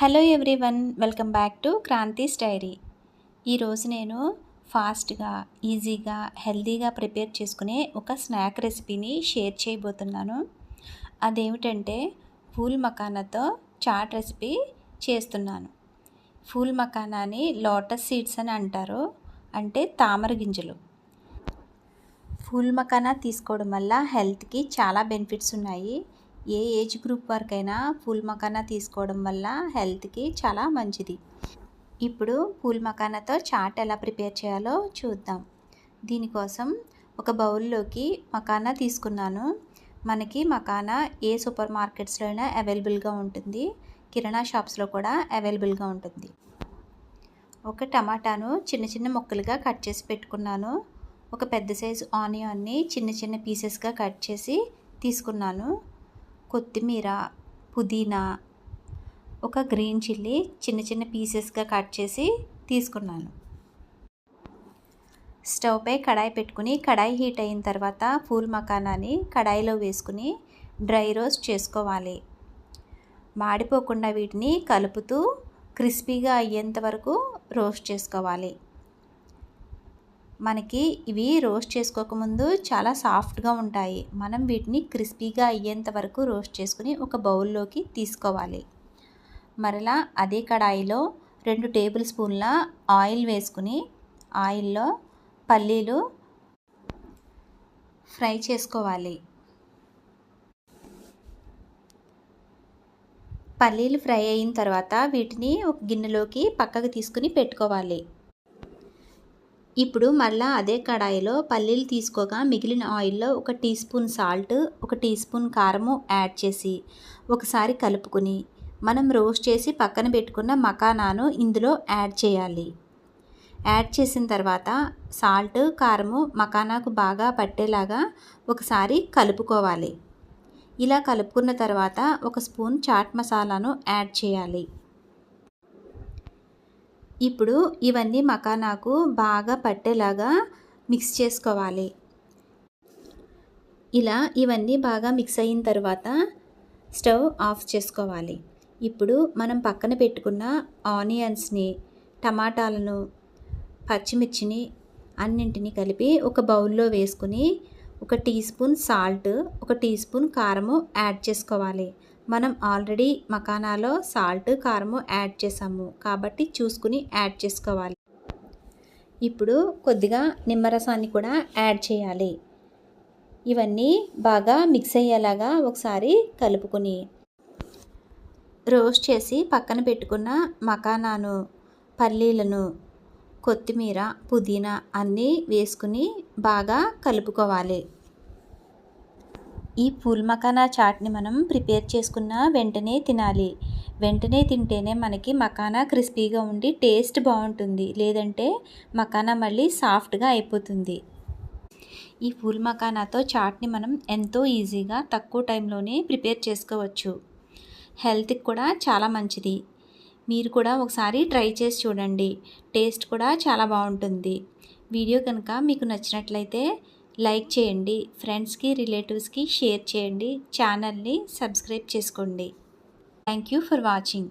Hello everyone, welcome back to Kranthi's diary. ఈరోజు నేను ఫాస్ట్గా, ఈజీగా, హెల్తీగా ప్రిపేర్ చేసుకునే ఒక స్నాక్ రెసిపీని షేర్ చేయబోతున్నాను. అదేమిటంటే ఫూల్ మఖానాతో చాట్ రెసిపీ చేస్తున్నాను. ఫూల్ మఖానాని లోటస్ సీడ్స్ అని అంటారు, అంటే తామర గింజలు. ఫూల్ మఖానా తీసుకోవడం వల్ల హెల్త్కి చాలా బెనిఫిట్స్ ఉన్నాయి. ఏ ఏజ్ గ్రూప్ వరకైనా ఫూల్ మఖానా తీసుకోవడం వల్ల హెల్త్కి చాలా మంచిది. ఇప్పుడు ఫూల్ మఖానాతో చాట్ ఎలా ప్రిపేర్ చేయాలో చూద్దాం. దీనికోసం ఒక బౌల్లోకి మఖానా తీసుకున్నాను. మనకి మఖానా ఏ సూపర్ మార్కెట్స్లో అయినా అవైలబుల్గా ఉంటుంది, కిరాణా షాప్స్లో కూడా అవైలబుల్గా ఉంటుంది. ఒక టమాటాను చిన్న చిన్న ముక్కలుగా కట్ చేసి పెట్టుకున్నాను. ఒక పెద్ద సైజు ఆనియన్ని చిన్న చిన్న పీసెస్గా కట్ చేసి తీసుకున్నాను. కొత్తిమీర, పుదీనా, ఒక గ్రీన్ చిల్లీ చిన్న చిన్న పీసెస్గా కట్ చేసి తీసుకున్నాను. స్టవ్ పై కడాయి పెట్టుకుని కడాయి హీట్ అయిన తర్వాత ఫూల్ మఖానాని కడాయిలో వేసుకుని డ్రై రోస్ట్ చేసుకోవాలి. మాడిపోకుండా వీటిని కలుపుతూ క్రిస్పీగా అయ్యేంత వరకు రోస్ట్ చేసుకోవాలి. మనకి ఇవి రోస్ట్ చేసుకోకముందు చాలా సాఫ్ట్గా ఉంటాయి. మనం వీటిని క్రిస్పీగా అయ్యేంత వరకు రోస్ట్ చేసుకుని ఒక బౌల్లోకి తీసుకోవాలి. మరలా అదే కడాయిలో 2 టేబుల్ స్పూన్ల ఆయిల్ వేసుకుని ఆయిల్లో పల్లీలు ఫ్రై చేసుకోవాలి. పల్లీలు ఫ్రై అయిన తర్వాత వీటిని ఒక గిన్నెలోకి పక్కకు తీసుకుని పెట్టుకోవాలి. ఇప్పుడు మళ్ళీ అదే కడాయిలో పల్లీలు తీసుకోగా మిగిలిన ఆయిల్లో 1 teaspoon salt, 1 teaspoon కారము యాడ్ చేసి ఒకసారి కలుపుకొని మనం రోస్ట్ చేసి పక్కన పెట్టుకున్న మఖానాను ఇందులో యాడ్ చేయాలి. యాడ్ చేసిన తర్వాత సాల్ట్, కారము మఖానాకు బాగా పట్టేలాగా ఒకసారి కలుపుకోవాలి. ఇలా కలుపుకున్న తర్వాత 1 స్పూన్ చాట్ మసాలాను యాడ్ చేయాలి. ఇప్పుడు ఇవన్నీ మఖానాకు బాగా పట్టేలాగా మిక్స్ చేసుకోవాలి. ఇలా ఇవన్నీ బాగా మిక్స్ అయిన తర్వాత స్టవ్ ఆఫ్ చేసుకోవాలి. ఇప్పుడు మనం పక్కన పెట్టుకున్న ఆనియన్స్ని, టమాటాలను, పచ్చిమిర్చిని అన్నింటినీ కలిపి ఒక బౌల్లో వేసుకుని 1 teaspoon salt, 1 teaspoon కారము యాడ్ చేసుకోవాలి. మనం ఆల్రెడీ మఖానాలో సాల్ట్, కారము యాడ్ చేసాము కాబట్టి చూసుకుని యాడ్ చేసుకోవాలి. ఇప్పుడు కొద్దిగా నిమ్మరసాన్ని కూడా యాడ్ చేయాలి. ఇవన్నీ బాగా మిక్స్ అయ్యేలాగా ఒకసారి కలుపుకొని రోస్ట్ చేసి పక్కన పెట్టుకున్న మఖానాను, పల్లీలను, కొత్తిమీర, పుదీనా అన్నీ వేసుకుని బాగా కలుపుకోవాలి. ఈ ఫూల్ మఖానా చాట్ని మనం ప్రిపేర్ చేసుకున్న వెంటనే తినాలి. వెంటనే తింటేనే మనకి మఖానా క్రిస్పీగా ఉండి టేస్ట్ బాగుంటుంది, లేదంటే మఖానా మళ్ళీ సాఫ్ట్గా అయిపోతుంది. ఈ ఫూల్ మఖానాతో చాట్ని మనం ఎంతో ఈజీగా తక్కువ టైంలోనే ప్రిపేర్ చేసుకోవచ్చు. హెల్త్కి కూడా చాలా మంచిది. మీరు కూడా ఒకసారి ట్రై చేసి చూడండి. టేస్ట్ కూడా చాలా బాగుంటుంది. వీడియో కనుక మీకు నచ్చినట్లయితే లైక్ చేయండి, ఫ్రెండ్స్కి, రిలేటివ్స్కి షేర్ చేయండి, ఛానల్ని సబ్స్క్రైబ్ చేసుకోండి. Thank you for watching.